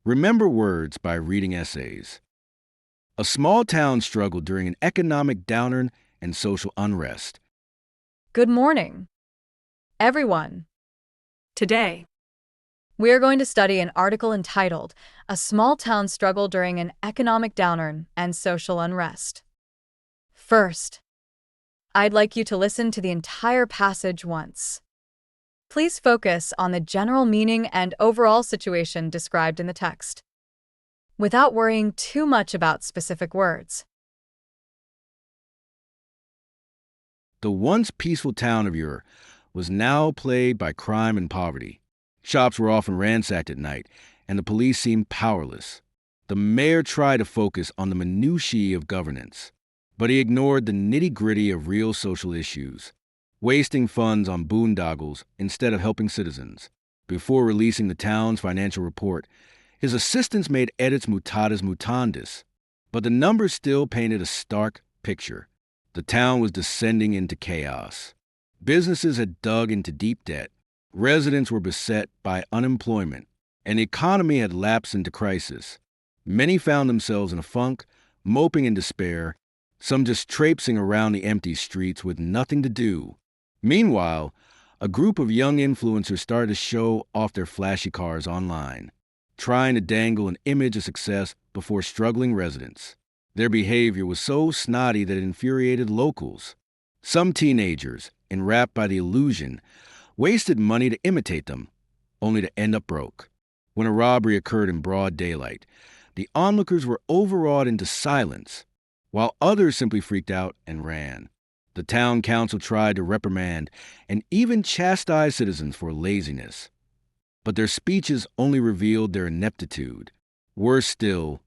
Remember words by reading essays. A small town struggled during an economic downturn and social unrest. Good morning, everyone. Today, we are going to study an article entitled A Small Town Struggle During an Economic Downturn and Social Unrest. First, I'd like you to listen to the entire passage once. Please focus on the general meaning and overall situation described in the text, without worrying too much about specific words. The once peaceful town of Ur was now plagued by crime and poverty. Shops were often ransacked at night, and the police seemed powerless. The mayor tried to focus on the minutiae of governance, but he ignored the nitty-gritty of real social issues, wasting funds on boondoggles instead of helping citizens. Before releasing the town's financial report, his assistants made edits mutatis mutandis, but the numbers still painted a stark picture. The town was descending into chaos. Businesses had dug into deep debt, residents were beset by unemployment, and the economy had lapsed into crisis. Many found themselves in a funk, moping in despair, some just traipsing around the empty streets with nothing to do. Meanwhile, a group of young influencers started to show off their flashy cars online, trying to dangle an image of success before struggling residents. Their behavior was so snotty that it infuriated locals. Some teenagers, enwrapped by the illusion, wasted money to imitate them, only to end up broke. When a robbery occurred in broad daylight, the onlookers were overawed into silence, while others simply freaked out and ran. The town council tried to reprimand and even chastise citizens for laziness, but their speeches only revealed their ineptitude. Worse still,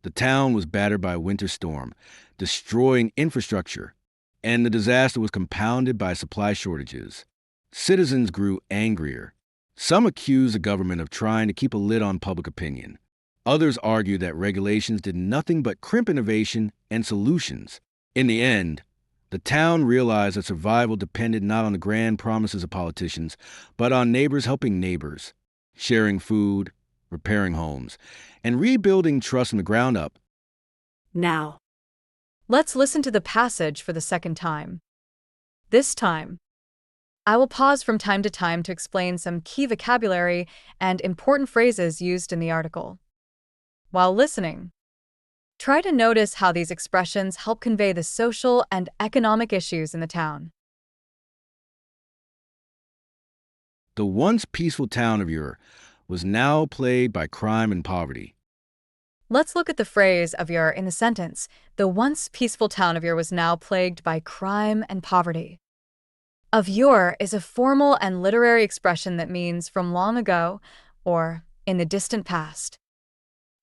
the town was battered by a winter storm, destroying infrastructure, and the disaster was compounded by supply shortages. Citizens grew angrier. Some accused the government of trying to keep a lid on public opinion. Others argued that regulations did nothing but crimp innovation and solutions. In the end, the town realized that survival depended not on the grand promises of politicians, but on neighbors helping neighbors, sharing food, repairing homes, and rebuilding trust from the ground up. Now, let's listen to the passage for the second time. This time, I will pause from time to time to explain some key vocabulary and important phrases used in the article. While listening, try to notice how these expressions help convey the social and economic issues in the town. The once peaceful town of Ur was now plagued by crime and poverty. Let's look at the phrase of Ur in the sentence. The once peaceful town of Ur was now plagued by crime and poverty. Of yore is a formal and literary expression that means from long ago or in the distant past.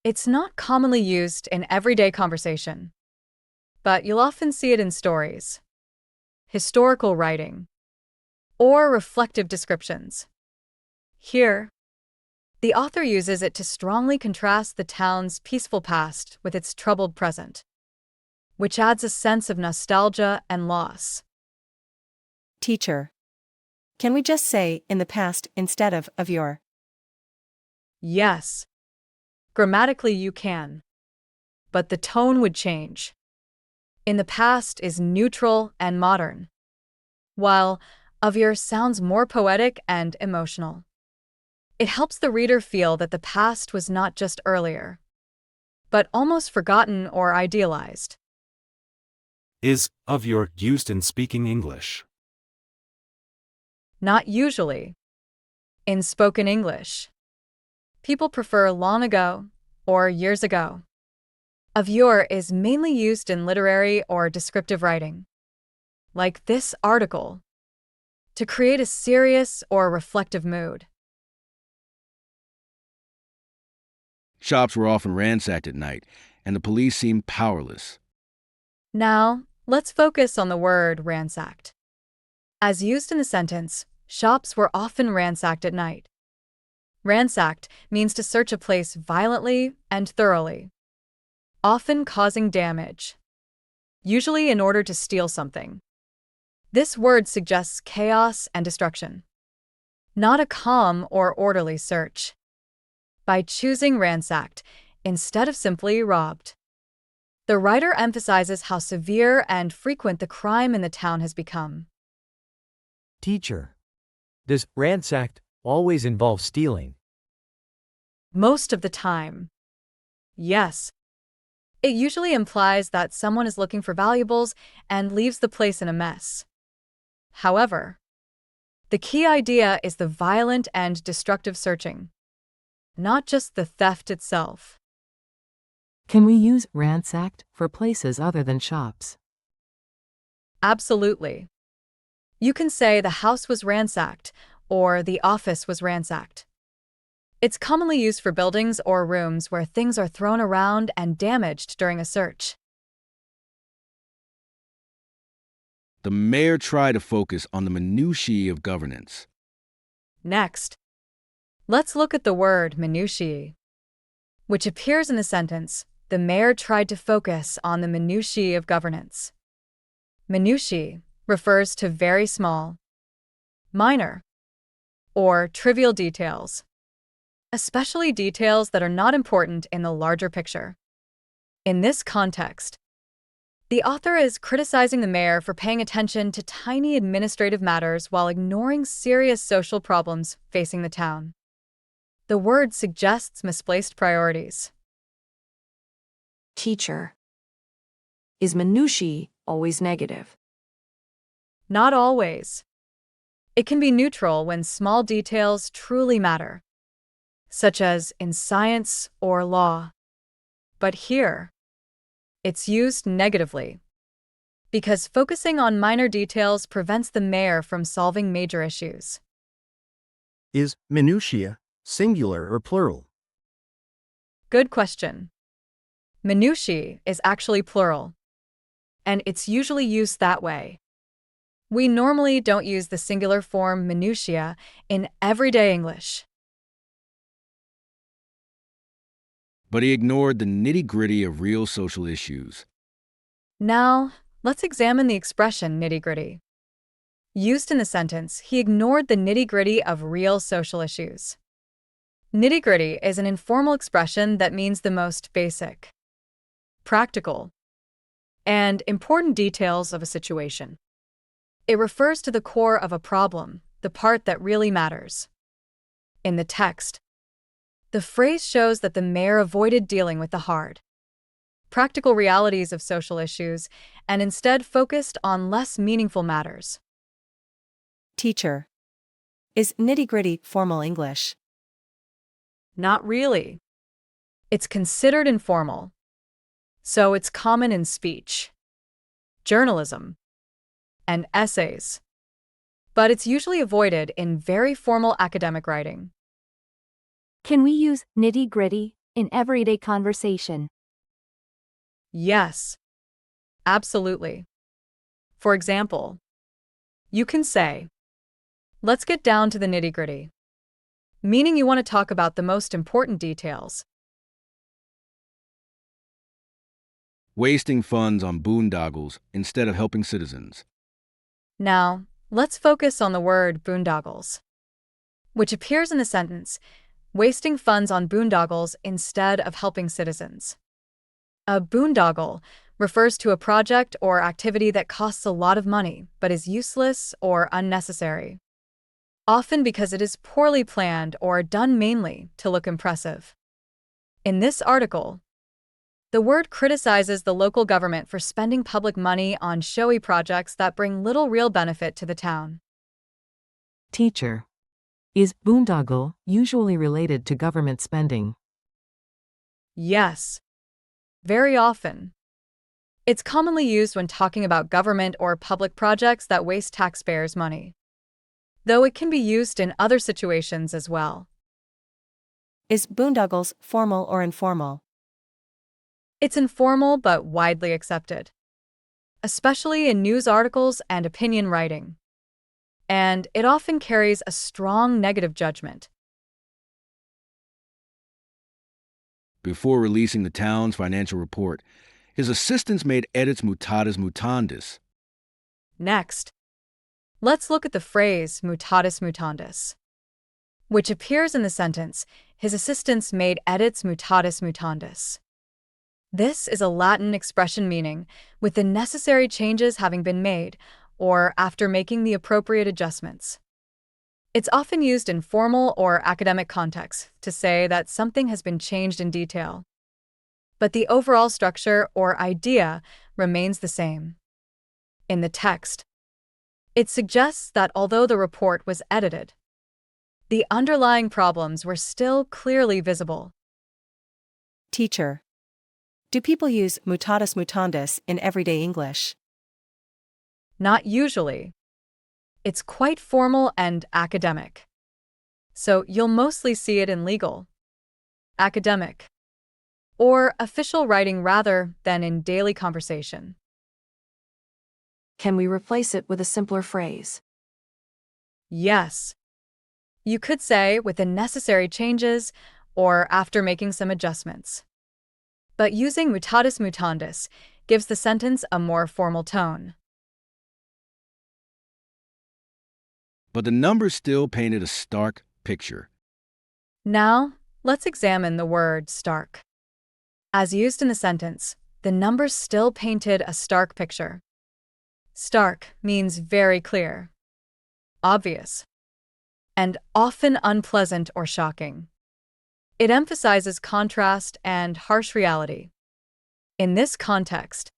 It's not commonly used in everyday conversation, but you'll often see it in stories, historical writing, or reflective descriptions. Here, the author uses it to strongly contrast the town's peaceful past with its troubled present, which adds a sense of nostalgia and loss. Teacher, can we just say in the past instead of your? Yes, grammatically you can, but the tone would change. In the past is neutral and modern, while of your sounds more poetic and emotional. It helps the reader feel that the past was not just earlier, but almost forgotten or idealized. Is of your used in speaking English? Not usually. In spoken English, people prefer long ago or years ago. Of yore is mainly used in literary or descriptive writing, like this article, to create a serious or reflective mood. Shops were often ransacked at night, and the police seemed powerless. Now, let's focus on the word ransacked. As used in the sentence, shops were often ransacked at night. Ransacked means to search a place violently and thoroughly, often causing damage, usually in order to steal something. This word suggests chaos and destruction, not a calm or orderly search. by choosing ransacked instead of simply robbed. The writer emphasizes how severe and frequent the crime in the town has become. Teacher. Does ransacked always involve stealing? Most of the time. Yes. It usually implies that someone is looking for valuables and leaves the place in a mess. However, the key idea is the violent and destructive searching, not just the theft itself. Can we use ransacked for places other than shops? Absolutely. You can say the house was ransacked or the office was ransacked. It's commonly used for buildings or rooms where things are thrown around and damaged during a search. The mayor tried to focus on the minutiae of governance. Next, let's look at the word minutiae, which appears in the sentence, the mayor tried to focus on the minutiae of governance. Minutiae refers to very small, minor, or trivial details, especially details that are not important in the larger picture. In this context, the author is criticizing the mayor for paying attention to tiny administrative matters while ignoring serious social problems facing the town. The word suggests misplaced priorities. Teacher. Is minutiae always negative? Not always. It can be neutral when small details truly matter, such as in science or law. But here, it's used negatively, because focusing on minor details prevents the mayor from solving major issues. Is minutiae singular or plural? Good question. Minutiae is actually plural, and it's usually used that way. We normally don't use the singular form minutiae in everyday English. But he ignored the nitty-gritty of real social issues. Now, let's examine the expression nitty-gritty. Used in the sentence, he ignored the nitty-gritty of real social issues. Nitty-gritty is an informal expression that means the most basic, practical, and important details of a situation. It refers to the core of a problem, the part that really matters. In the text, the phrase shows that the mayor avoided dealing with the hard, practical realities of social issues and instead focused on less meaningful matters. Teacher. Is nitty-gritty formal English? Not really. It's considered informal, so it's common in speech, journalism, and essays, but it's usually avoided in very formal academic writing. Can we use nitty-gritty in everyday conversation? Yes, absolutely. For example, you can say, let's get down to the nitty-gritty, meaning you want to talk about the most important details. Wasting funds on boondoggles instead of helping citizens. Now, let's focus on the word boondoggles, which appears in the sentence, wasting funds on boondoggles instead of helping citizens. A boondoggle refers to a project or activity that costs a lot of money but is useless or unnecessary, often because it is poorly planned or done mainly to look impressive. In this article, the word criticizes the local government for spending public money on showy projects that bring little real benefit to the town. Teacher. Is boondoggle usually related to government spending? Yes, very often. It's commonly used when talking about government or public projects that waste taxpayers' money, though it can be used in other situations as well. Is boondoggles formal or informal? It's informal but widely accepted, especially in news articles and opinion writing, and it often carries a strong negative judgment. Before releasing the town's financial report, his assistants made edits mutatis mutandis. Next, let's look at the phrase mutatis mutandis, which appears in the sentence, his assistants made edits mutatis mutandis. This is a Latin expression meaning, with the necessary changes having been made, or after making the appropriate adjustments. It's often used in formal or academic contexts to say that something has been changed in detail. But the overall structure or idea remains the same. In the text, it suggests that although the report was edited, the underlying problems were still clearly visible. Teacher. Do people use mutatis mutandis in everyday English? Not usually. It's quite formal and academic. So you'll mostly see it in legal, academic, or official writing rather than in daily conversation. Can we replace it with a simpler phrase? Yes. You could say with the necessary changes or after making some adjustments. But using mutatis mutandis gives the sentence a more formal tone. But the numbers still painted a stark picture. Now, let's examine the word stark. As used in the sentence, the numbers still painted a stark picture. Stark means very clear, obvious, and often unpleasant or shocking. It emphasizes contrast and harsh reality. In this context,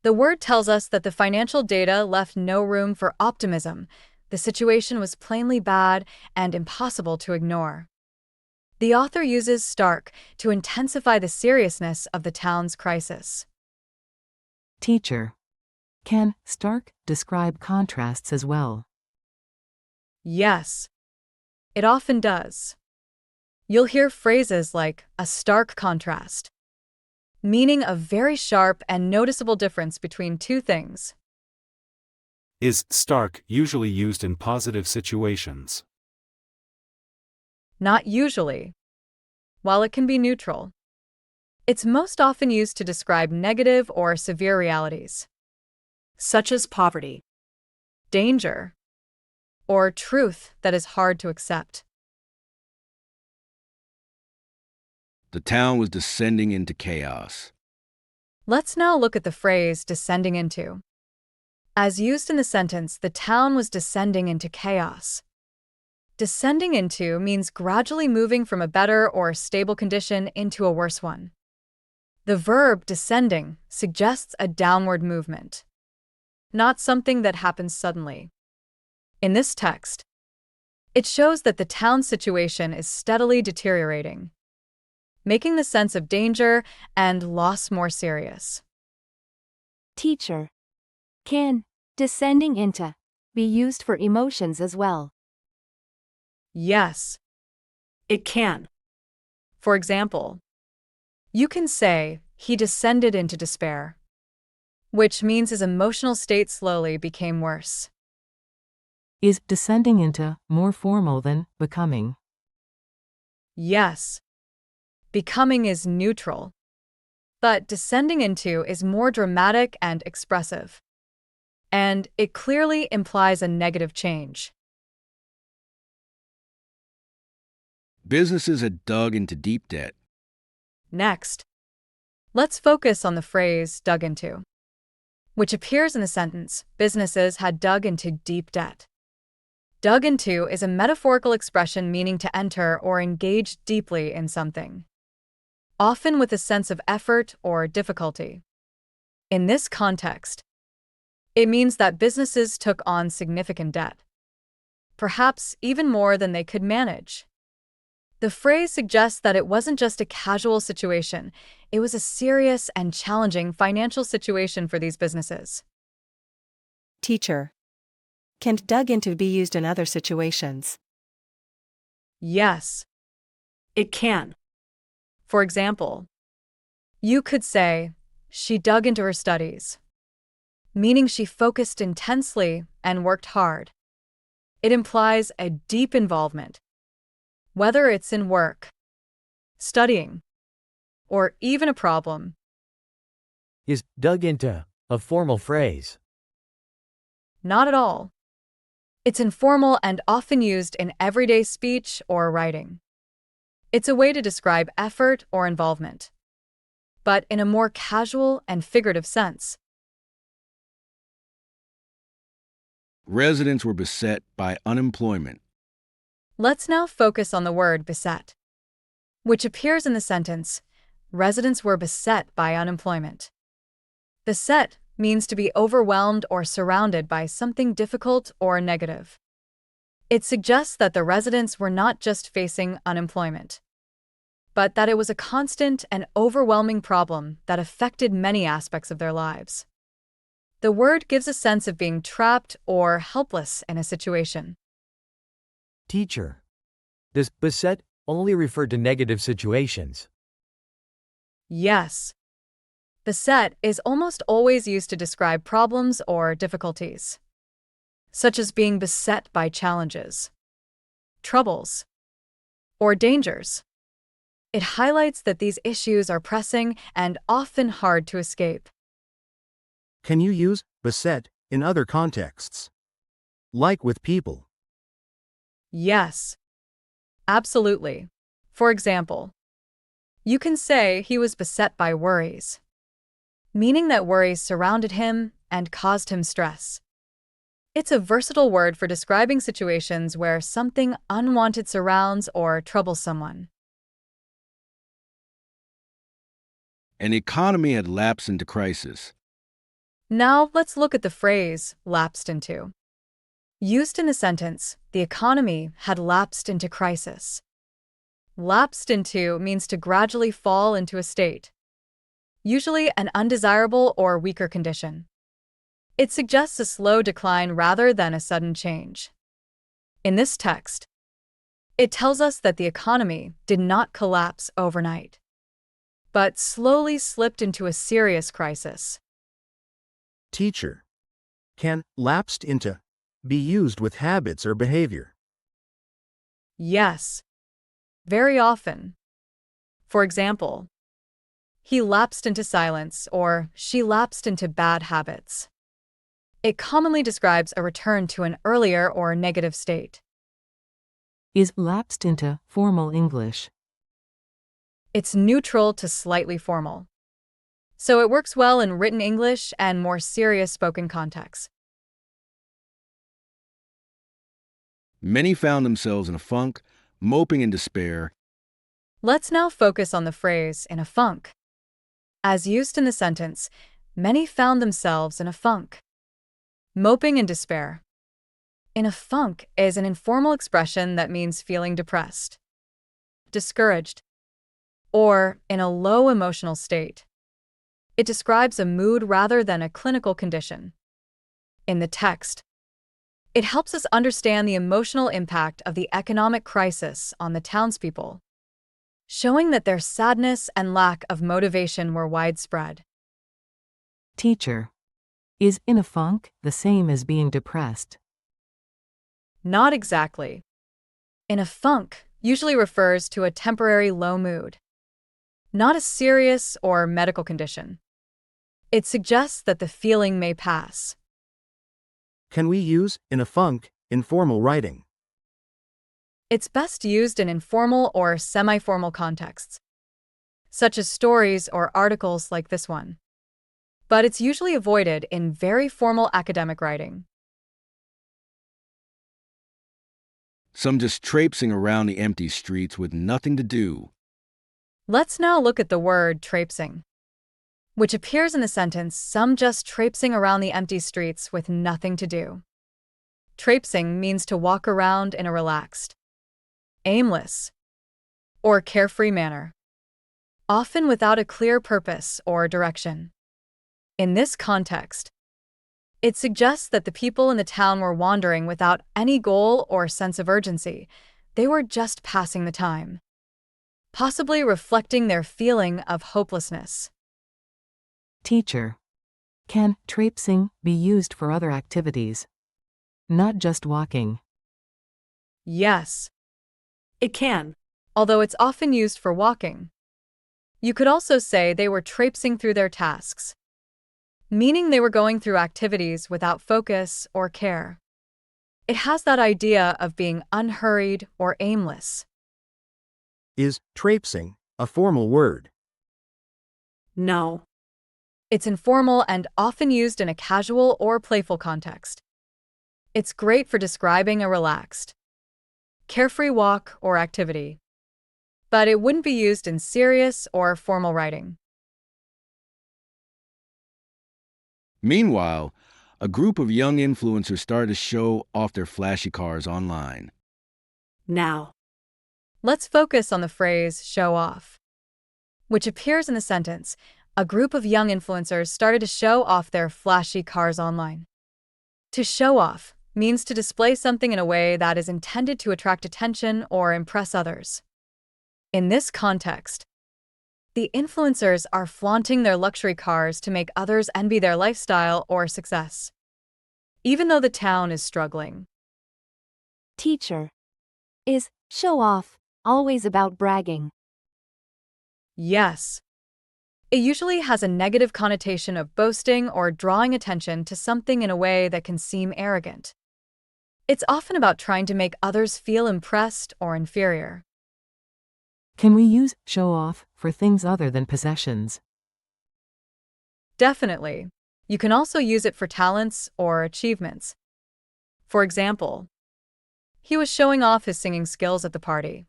the word tells us that the financial data left no room for optimism. The situation was plainly bad and impossible to ignore. The author uses stark to intensify the seriousness of the town's crisis. Teacher. Can stark describe contrasts as well? Yes, it often does. You'll hear phrases like a stark contrast, meaning a very sharp and noticeable difference between two things. Is stark usually used in positive situations? Not usually. While it can be neutral, it's most often used to describe negative or severe realities, such as poverty, danger, or truth that is hard to accept. The town was descending into chaos. Let's now look at the phrase descending into. As used in the sentence, the town was descending into chaos. Descending into means gradually moving from a better or stable condition into a worse one. The verb descending suggests a downward movement, not something that happens suddenly. In this text, it shows that the town's situation is steadily deteriorating, making the sense of danger and loss more serious. Teacher. Can descending into be used for emotions as well? Yes, it can. For example, you can say, he descended into despair, which means his emotional state slowly became worse. Is descending into more formal than becoming? Yes, becoming is neutral, but descending into is more dramatic and expressive, and it clearly implies a negative change. Businesses had dug into deep debt. Next, let's focus on the phrase dug into, which appears in the sentence, businesses had dug into deep debt. Dug into is a metaphorical expression meaning to enter or engage deeply in something, often with a sense of effort or difficulty. In this context, it means that businesses took on significant debt, perhaps even more than they could manage. The phrase suggests that it wasn't just a casual situation, it was a serious and challenging financial situation for these businesses. Teacher. Can dug into be used in other situations? Yes, it can. For example, you could say, she dug into her studies, meaning she focused intensely and worked hard. It implies a deep involvement, whether it's in work, studying, or even a problem. Is dug into a formal phrase? Not at all. It's informal and often used in everyday speech or writing. It's a way to describe effort or involvement, but in a more casual and figurative sense. Residents were beset by unemployment. Let's now focus on the word beset, which appears in the sentence, residents were beset by unemployment. Beset means to be overwhelmed or surrounded by something difficult or negative. It suggests that the residents were not just facing unemployment, but that it was a constant and overwhelming problem that affected many aspects of their lives. The word gives a sense of being trapped or helpless in a situation. Teacher. Does beset only refer to negative situations? Yes. Beset is almost always used to describe problems or difficulties, such as being beset by challenges, troubles, or dangers. It highlights that these issues are pressing and often hard to escape. Can you use beset in other contexts? Like with people? Yes, absolutely. For example, you can say he was beset by worries, meaning that worries surrounded him and caused him stress. It's a versatile word for describing situations where something unwanted surrounds or troubles someone. An economy had lapsed into crisis. Now let's look at the phrase lapsed into. Used in the sentence, the economy had lapsed into crisis. Lapsed into means to gradually fall into a state, usually an undesirable or weaker condition. It suggests a slow decline rather than a sudden change. In this text, it tells us that the economy did not collapse overnight, but slowly slipped into a serious crisis. Teacher. Can lapsed into be used with habits or behavior? Yes, very often. For example, he lapsed into silence or she lapsed into bad habits. It commonly describes a return to an earlier or negative state. Is lapsed into formal English? It's neutral to slightly formal, so it works well in written English and more serious spoken contexts. Many found themselves in a funk, moping in despair. Let's now focus on the phrase in a funk. As used in the sentence, many found themselves in a funk. Moping in despair. In a funk is an informal expression that means feeling depressed, discouraged, or in a low emotional state. It describes a mood rather than a clinical condition. In the text, it helps us understand the emotional impact of the economic crisis on the townspeople, showing that their sadness and lack of motivation were widespread. Teacher. Is in a funk the same as being depressed? Not exactly. In a funk usually refers to a temporary low mood, not a serious or medical condition. It suggests that the feeling may pass. Can we use in a funk in formal writing? It's best used in informal or semi-formal contexts, such as stories or articles like this one. But it's usually avoided in very formal academic writing. Some just traipsing around the empty streets with nothing to do. Let's now look at the word traipsing, which appears in the sentence, some just traipsing around the empty streets with nothing to do. Traipsing means to walk around in a relaxed, aimless, or carefree manner, often without a clear purpose or direction. In this context, it suggests that the people in the town were wandering without any goal or sense of urgency. They were just passing the time, possibly reflecting their feeling of hopelessness. Teacher. Can traipsing be used for other activities? Not just walking. Yes, it can, although it's often used for walking. You could also say they were traipsing through their tasks, meaning they were going through activities without focus or care. It has that idea of being unhurried or aimless. Is traipsing a formal word? No. It's informal and often used in a casual or playful context. It's great for describing a relaxed, carefree walk or activity, but it wouldn't be used in serious or formal writing. Meanwhile, a group of young influencers started to show off their flashy cars online. Now. Let's focus on the phrase show off, which appears in the sentence. A group of young influencers started to show off their flashy cars online. To show off means to display something in a way that is intended to attract attention or impress others. In this context, the influencers are flaunting their luxury cars to make others envy their lifestyle or success, even though the town is struggling. Teacher. Is show off always about bragging? Yes. It usually has a negative connotation of boasting or drawing attention to something in a way that can seem arrogant. It's often about trying to make others feel impressed or inferior. Can we use show off for things other than possessions? Definitely. You can also use it for talents or achievements. For example, he was showing off his singing skills at the party.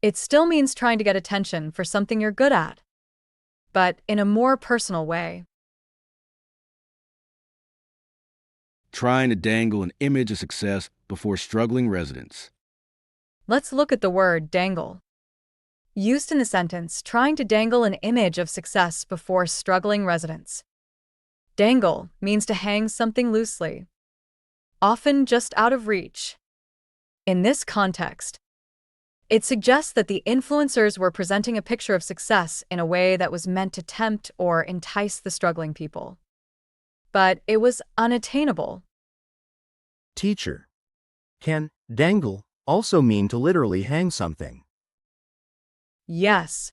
It still means trying to get attention for something you're good at, but in a more personal way. Trying to dangle an image of success before struggling residents. Let's look at the word dangle. Used in the sentence, trying to dangle an image of success before struggling residents. Dangle means to hang something loosely, often just out of reach. In this context, it suggests that the influencers were presenting a picture of success in a way that was meant to tempt or entice the struggling people. But it was unattainable. Teacher. Can dangle also mean to literally hang something? Yes,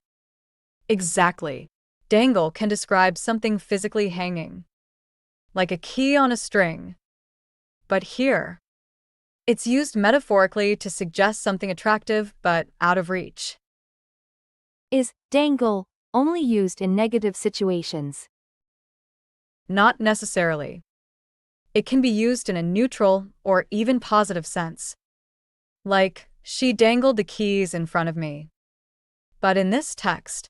exactly. Dangle can describe something physically hanging, like a key on a string. But here, it's used metaphorically to suggest something attractive but out of reach. Is dangle only used in negative situations? Not necessarily. It can be used in a neutral or even positive sense. Like, she dangled the keys in front of me. But in this text,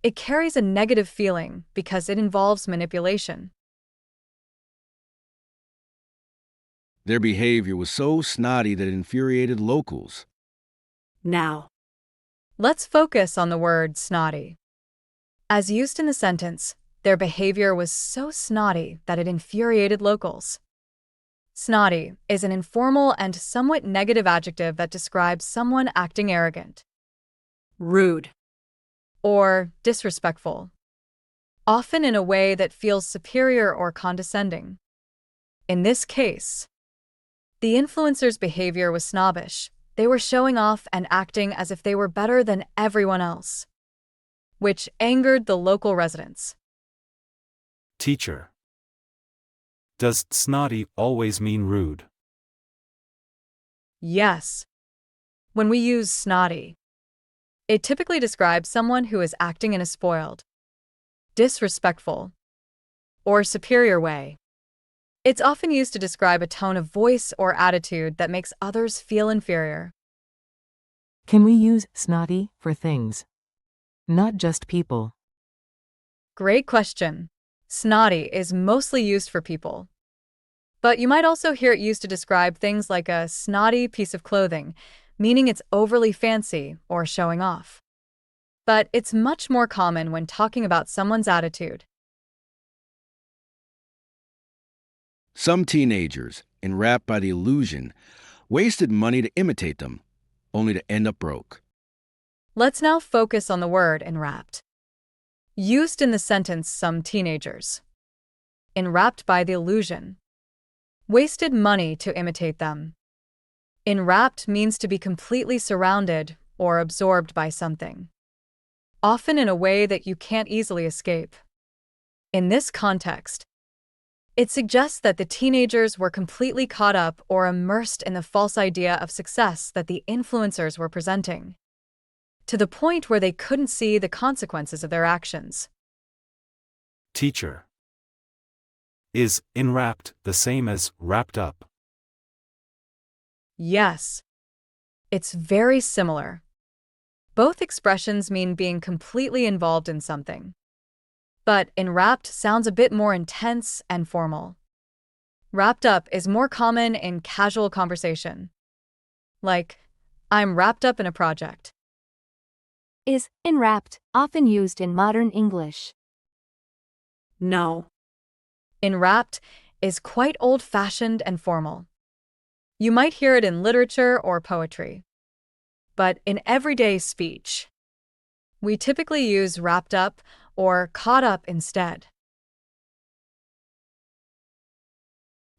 it carries a negative feeling because it involves manipulation. Their behavior was so snotty that it infuriated locals. Now. Let's focus on the word snotty. As used in the sentence, their behavior was so snotty that it infuriated locals. Snotty is an informal and somewhat negative adjective that describes someone acting arrogant, Rude. or disrespectful, often in a way that feels superior or condescending. In this case, the influencer's behavior was snobbish. They were showing off and acting as if they were better than everyone else, which angered the local residents. Teacher. Does snotty always mean rude? Yes. When we use snotty, it typically describes someone who is acting in a spoiled, disrespectful, or superior way. It's often used to describe a tone of voice or attitude that makes others feel inferior. Can we use snotty for things, not just people? Great question. Snotty is mostly used for people. But you might also hear it used to describe things like a snotty piece of clothing, meaning it's overly fancy or showing off. But it's much more common when talking about someone's attitude. Some teenagers, enwrapped by the illusion, wasted money to imitate them, only to end up broke. Let's now focus on the word enwrapped. Used in the sentence, some teenagers, enwrapped by the illusion, wasted money to imitate them. Enwrapped means to be completely surrounded or absorbed by something, often in a way that you can't easily escape. In this context, It suggests that the teenagers were completely caught up or immersed in the false idea of success that the influencers were presenting, to the point where they couldn't see the consequences of their actions. Teacher. Is enwrapped the same as wrapped up? Yes, it's very similar. Both expressions mean being completely involved in something. But enwrapped sounds a bit more intense and formal. Wrapped up is more common in casual conversation. Like, I'm wrapped up in a project. Is enwrapped often used in modern English? No. Enwrapped is quite old-fashioned and formal. You might hear it in literature or poetry. But in everyday speech, we typically use wrapped up or caught up instead.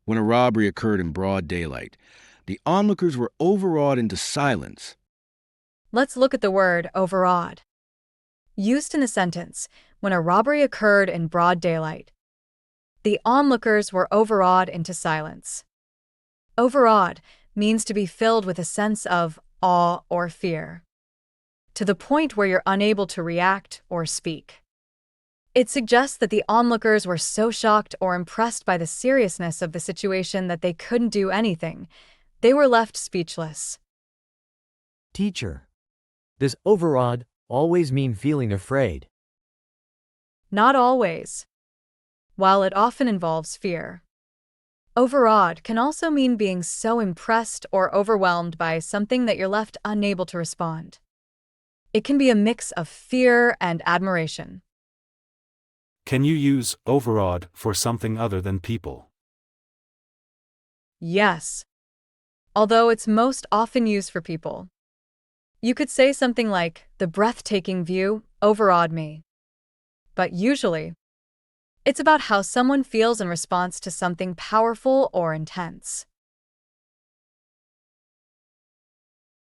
When a robbery occurred in broad daylight, the onlookers were overawed into silence. Let's look at the word overawed. Used in a sentence, when a robbery occurred in broad daylight, the onlookers were overawed into silence. Overawed means to be filled with a sense of awe or fear, to the point where you're unable to react or speak. It suggests that the onlookers were so shocked or impressed by the seriousness of the situation that they couldn't do anything. They were left speechless. Teacher. Does overawed always mean feeling afraid? Not always. While it often involves fear, overawed can also mean being so impressed or overwhelmed by something that you're left unable to respond. It can be a mix of fear and admiration. Can you use overawed for something other than people? Yes. Although it's most often used for people. You could say something like, the breathtaking view overawed me. But usually, it's about how someone feels in response to something powerful or intense.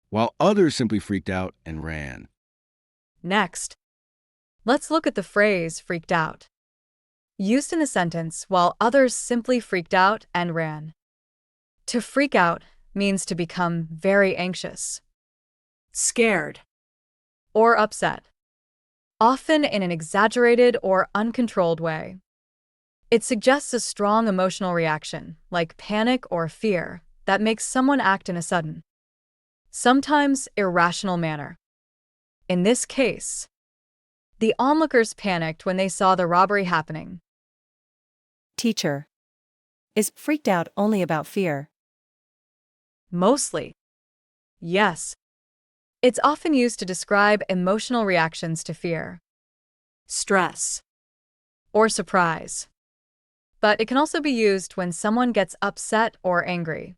While others simply freaked out and ran. Next, let's look at the phrase freaked out. Used in a sentence while others simply freaked out and ran. To freak out means to become very anxious, scared, or upset, often in an exaggerated or uncontrolled way. It suggests a strong emotional reaction, like panic or fear, that makes someone act in a sudden, sometimes irrational manner. In this case, the onlookers panicked when they saw the robbery happening. Teacher. Is freaked out only about fear? Mostly. Yes. It's often used to describe emotional reactions to fear, stress, or surprise. But it can also be used when someone gets upset or angry,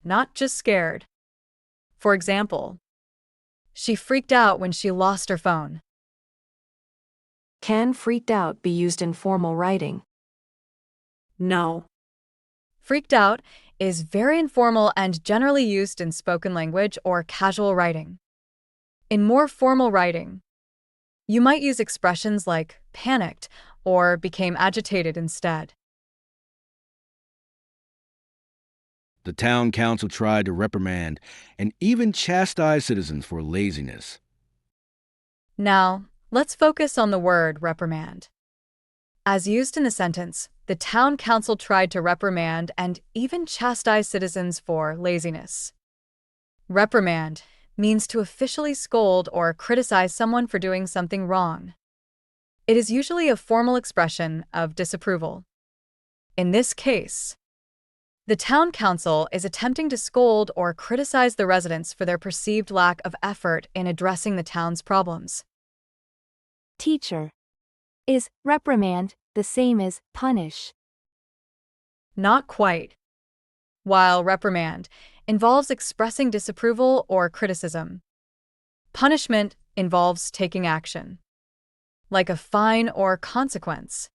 not just scared. For example, she freaked out when she lost her phone. Can freaked out be used in formal writing? No. Freaked out is very informal and generally used in spoken language or casual writing. In more formal writing, you might use expressions like panicked or became agitated instead. The town council tried to reprimand and even chastise citizens for laziness. Now, let's focus on the word reprimand. As used in the sentence, the town council tried to reprimand and even chastise citizens for laziness. Reprimand means to officially scold or criticize someone for doing something wrong. It is usually a formal expression of disapproval. In this case, the town council is attempting to scold or criticize the residents for their perceived lack of effort in addressing the town's problems. Teacher. Is reprimand the same as punish? Not quite. While reprimand involves expressing disapproval or criticism, punishment involves taking action, like a fine or consequence.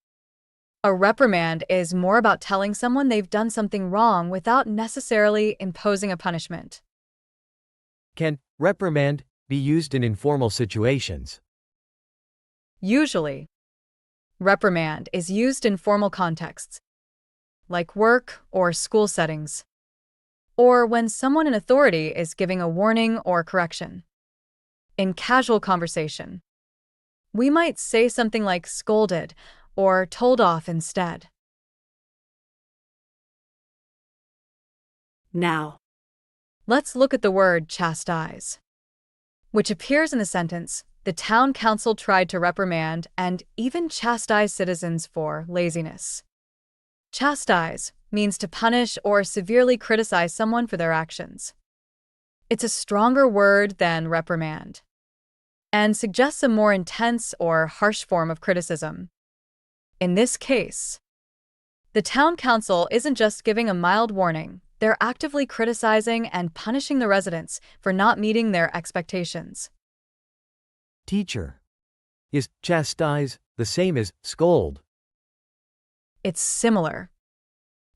A reprimand is more about telling someone they've done something wrong without necessarily imposing a punishment. Can reprimand be used in informal situations? Usually, reprimand is used in formal contexts, like work or school settings, or when someone in authority is giving a warning or correction. In casual conversation, we might say something like scolded or told off instead. Now, Let's look at the word chastise, which appears in the sentence, "The town council tried to reprimand and even chastise citizens for laziness." Chastise means to punish or severely criticize someone for their actions. It's a stronger word than reprimand, and suggests a more intense or harsh form of criticism. In this case, the town council isn't just giving a mild warning, they're actively criticizing and punishing the residents for not meeting their expectations. Teacher. Is chastise the same as scold? It's similar,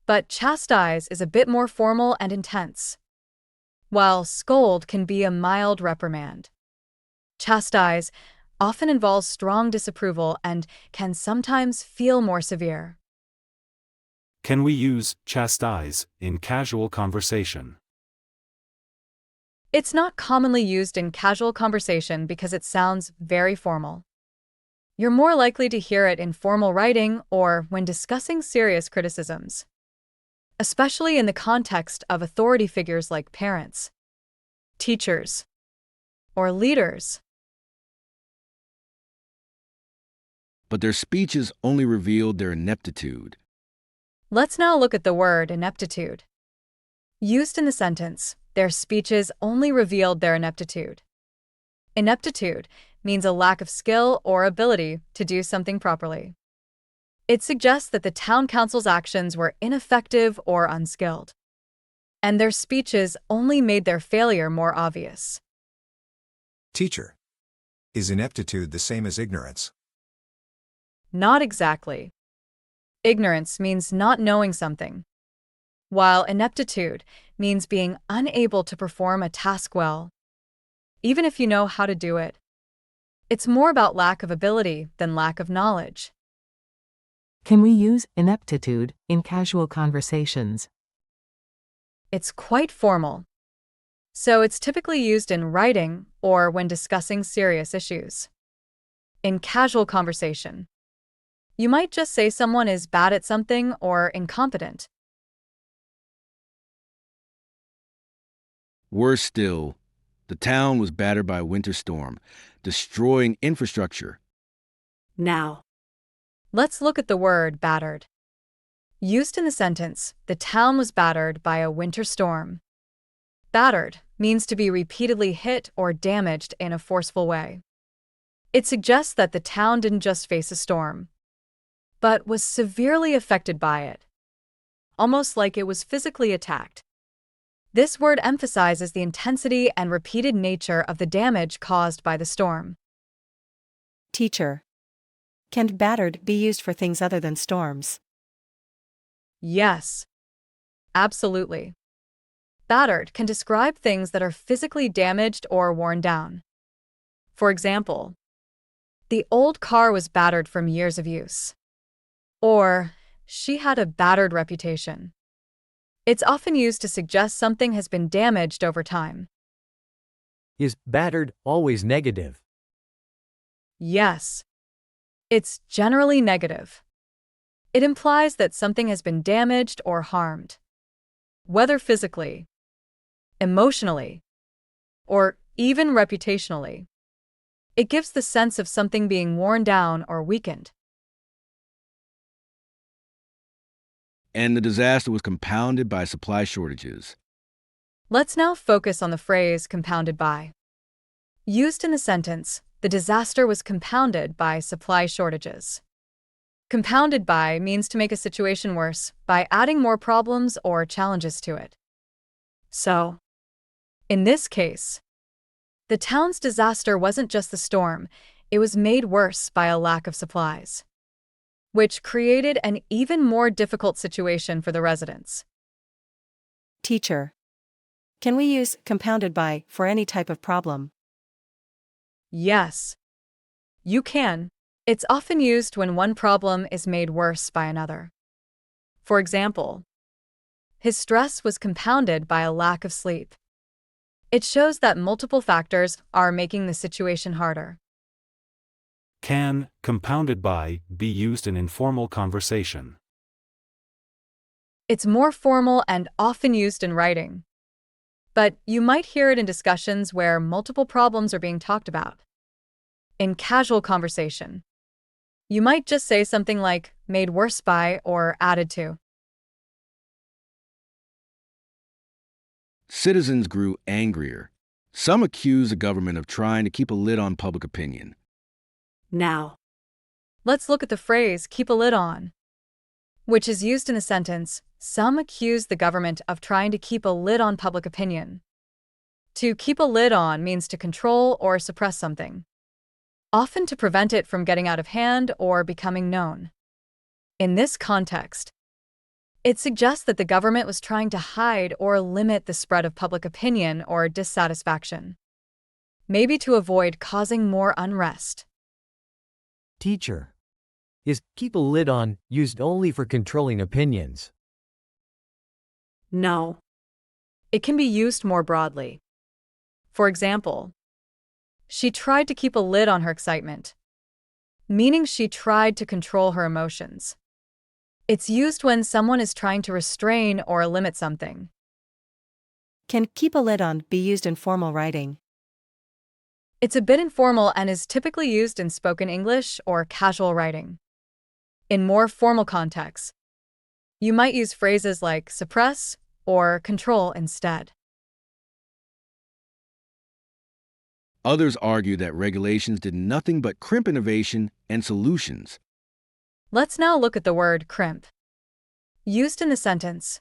but chastise is a bit more formal and intense, while scold can be a mild reprimand. Chastise often involves strong disapproval and can sometimes feel more severe. Can we use chastise in casual conversation? It's not commonly used in casual conversation because it sounds very formal. You're more likely to hear it in formal writing or when discussing serious criticisms, especially in the context of authority figures like parents, teachers, or leaders. But their speeches only revealed their ineptitude. Let's now look at the word ineptitude. Used in the sentence, their speeches only revealed their ineptitude. Ineptitude means a lack of skill or ability to do something properly. It suggests that the town council's actions were ineffective or unskilled, and their speeches only made their failure more obvious. Teacher. Is ineptitude the same as ignorance? Not exactly. Ignorance means not knowing something, while ineptitude means being unable to perform a task well, even if you know how to do it. It's more about lack of ability than lack of knowledge. Can we use ineptitude in casual conversations? It's quite formal, so it's typically used in writing or when discussing serious issues. In casual conversation, you might just say someone is bad at something or incompetent. Worse still, the town was battered by a winter storm, destroying infrastructure. now, Let's look at the word battered. Used in the sentence, the town was battered by a winter storm. Battered means to be repeatedly hit or damaged in a forceful way. It suggests that the town didn't just face a storm, but was severely affected by it, almost like it was physically attacked. This word emphasizes the intensity and repeated nature of the damage caused by the storm. Teacher. Can battered be used for things other than storms? Yes, absolutely. Battered can describe things that are physically damaged or worn down. For example, the old car was battered from years of use. Or, she had a battered reputation. It's often used to suggest something has been damaged over time. Is battered always negative? Yes. It's generally negative. It implies that something has been damaged or harmed, whether physically, emotionally, or even reputationally. It gives the sense of something being worn down or weakened. And the disaster was compounded by supply shortages. Let's now focus on the phrase compounded by. Used in the sentence, the disaster was compounded by supply shortages. Compounded by means to make a situation worse by adding more problems or challenges to it. So, in this case, the town's disaster wasn't just the storm, it was made worse by a lack of supplies, which created an even more difficult situation for the residents. Teacher. Can we use compounded by for any type of problem? Yes, you can. It's often used when one problem is made worse by another. For example, his stress was compounded by a lack of sleep. It shows that multiple factors are making the situation harder. Can, compounded by, be used in informal conversation? It's more formal and often used in writing. But you might hear it in discussions where multiple problems are being talked about. In casual conversation, you might just say something like made worse by or added to. Citizens grew angrier. Some accused the government of trying to keep a lid on public opinion. Now, let's look at the phrase keep a lid on, which is used in the sentence, some accuse the government of trying to keep a lid on public opinion. To keep a lid on means to control or suppress something, often to prevent it from getting out of hand or becoming known. In this context, it suggests that the government was trying to hide or limit the spread of public opinion or dissatisfaction, maybe to avoid causing more unrest. Teacher. Is keep a lid on used only for controlling opinions? No. It can be used more broadly. For example, she tried to keep a lid on her excitement, meaning she tried to control her emotions. It's used when someone is trying to restrain or limit something. Can keep a lid on be used in formal writing? It's a bit informal and is typically used in spoken English or casual writing. In more formal contexts, you might use phrases like suppress or control instead. Others argue that regulations did nothing but crimp innovation and solutions. Let's now look at the word crimp. Used in the sentence,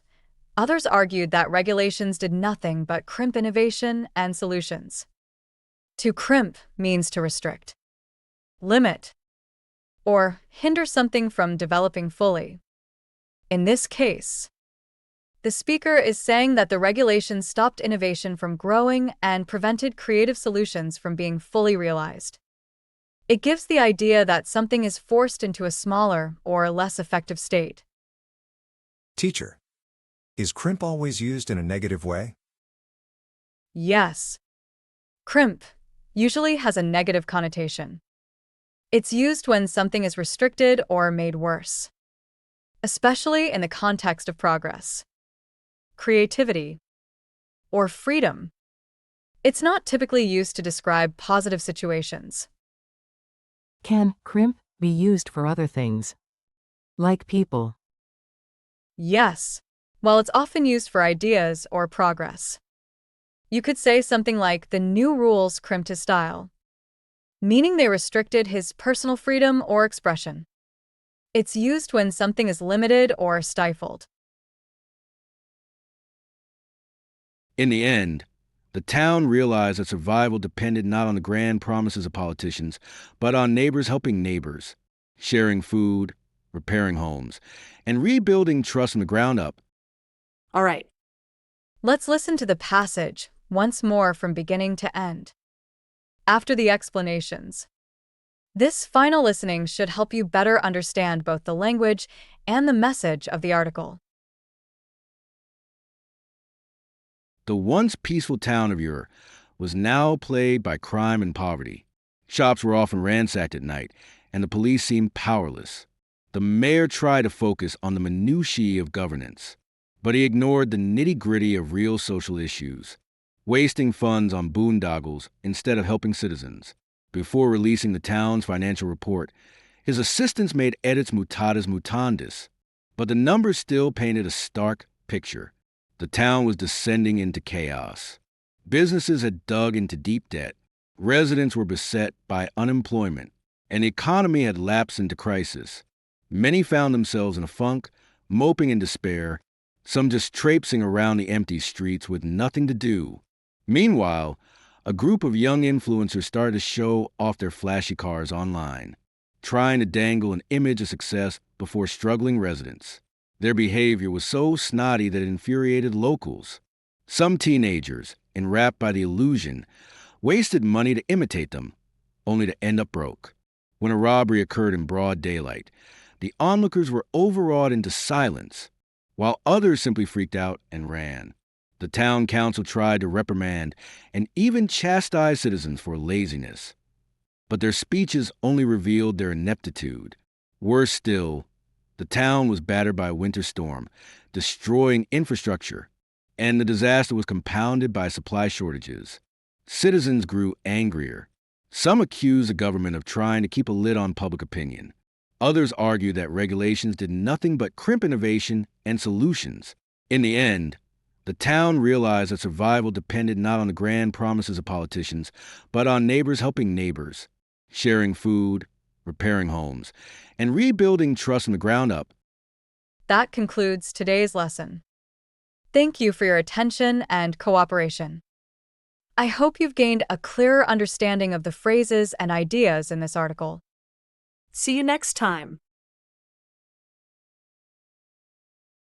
others argued that regulations did nothing but crimp innovation and solutions. To crimp means to restrict, limit, or hinder something from developing fully. In this case, the speaker is saying that the regulations stopped innovation from growing and prevented creative solutions from being fully realized. It gives the idea that something is forced into a smaller or less effective state. Teacher. Is crimp always used in a negative way? Yes. Crimp usually has a negative connotation. It's used when something is restricted or made worse, especially in the context of progress, creativity, or freedom. It's not typically used to describe positive situations. Can crimp be used for other things? Like people? Yes, while it's often used for ideas or progress. You could say something like, the new rules crimped his style, meaning they restricted his personal freedom or expression. It's used when something is limited or stifled. In the end, the town realized that survival depended not on the grand promises of politicians, but on neighbors helping neighbors, sharing food, repairing homes, and rebuilding trust from the ground up. All right. Let's listen to the passage once more from beginning to end. After the explanations, this final listening should help you better understand both the language and the message of the article. The once peaceful town of Ur was now plagued by crime and poverty. Shops were often ransacked at night, and the police seemed powerless. The mayor tried to focus on the minutiae of governance, but he ignored the nitty-gritty of real social issues, wasting funds on boondoggles instead of helping citizens. Before releasing the town's financial report, his assistants made edits mutatis mutandis, but the numbers still painted a stark picture. The town was descending into chaos. Businesses had dug into deep debt. Residents were beset by unemployment, and the economy had lapsed into crisis. Many found themselves in a funk, moping in despair, some just traipsing around the empty streets with nothing to do. Meanwhile, a group of young influencers started to show off their flashy cars online, trying to dangle an image of success before struggling residents. Their behavior was so snotty that it infuriated locals. Some teenagers, enwrapped by the illusion, wasted money to imitate them, only to end up broke. When a robbery occurred in broad daylight, the onlookers were overawed into silence, while others simply freaked out and ran. The town council tried to reprimand and even chastise citizens for laziness. But their speeches only revealed their ineptitude. Worse still, the town was battered by a winter storm, destroying infrastructure, and the disaster was compounded by supply shortages. Citizens grew angrier. Some accused the government of trying to keep a lid on public opinion. Others argued that regulations did nothing but crimp innovation and solutions. In the end, the town realized that survival depended not on the grand promises of politicians, but on neighbors helping neighbors, sharing food, repairing homes, and rebuilding trust from the ground up. That concludes today's lesson. Thank you for your attention and cooperation. I hope you've gained a clearer understanding of the phrases and ideas in this article. See you next time.